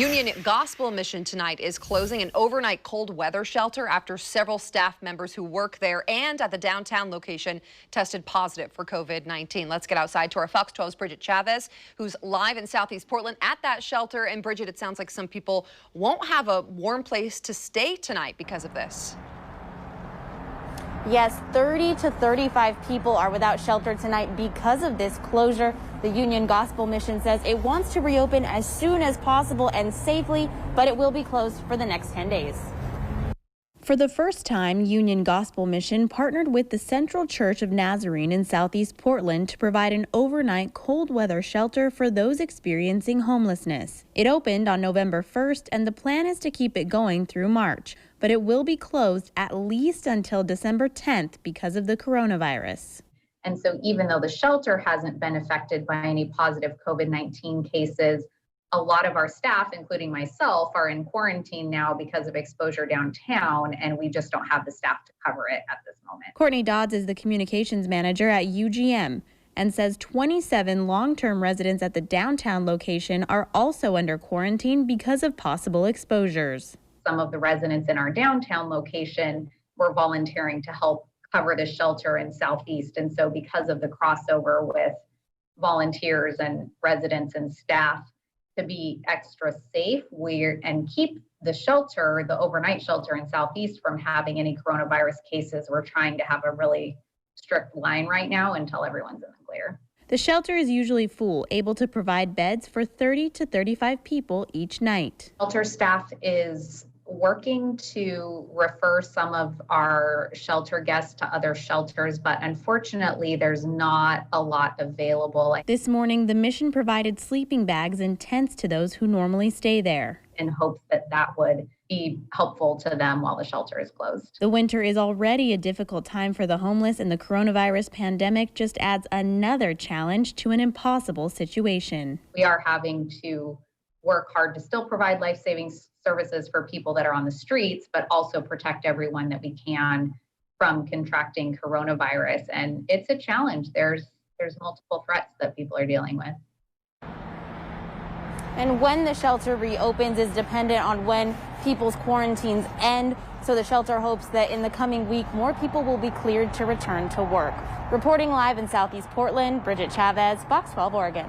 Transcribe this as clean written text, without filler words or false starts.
Union Gospel Mission tonight is closing an overnight cold weather shelter after several staff members who work there and at the downtown location tested positive for COVID-19. Let's get outside to our Fox 12's BRIDGET CHAVEZ, who's live in Southeast Portland at that shelter. And BRIDGET, it sounds like some people won't have a warm place to stay tonight because of this. Yes, 30 to 35 people are without shelter tonight because of this closure. The Union Gospel Mission says it wants to reopen as soon as possible and safely, but it will be closed for the next 10 days. For the first time, Union Gospel Mission partnered with the Central Church of Nazarene in Southeast Portland to provide an overnight cold weather shelter for those experiencing homelessness. It opened on November 1st, and the plan is to keep it going through March, but it will be closed at least until December 10th because of the coronavirus. And so even though the shelter hasn't been affected by any positive COVID-19 cases, a lot of our staff, including myself, are in quarantine now because of exposure downtown, and we just don't have the staff to cover it at this moment. COURTNEY DODDS is the communications manager at UGM and says 27 long-term residents at the downtown location are also under quarantine because of possible exposures. Some of the residents in our downtown location were volunteering to help cover the shelter in Southeast, and so because of the crossover with volunteers and residents and staff, to be extra safe and keep the shelter, the overnight shelter in Southeast, from having any coronavirus cases, we're trying to have a really strict line right now until everyone's in the clear. The shelter is usually full, able to provide beds for 30 to 35 people each night. Shelter staff is working to refer some of our shelter guests to other shelters, but unfortunately there's not a lot available. This morning, the mission provided sleeping bags and tents to those who normally stay there, in hopes that that would be helpful to them while the shelter is closed. The winter is already a difficult time for the homeless, and the coronavirus pandemic just adds another challenge to an impossible situation. We are having to work hard to still provide life-saving services for people that are on the streets, but also protect everyone that we can from contracting coronavirus. And it's a challenge. There's multiple threats that people are dealing with. And when the shelter reopens is dependent on when people's quarantines end. So the shelter hopes that in the coming week, more people will be cleared to return to work. Reporting live in Southeast Portland, BRIDGET CHAVEZ, Fox 12 Oregon.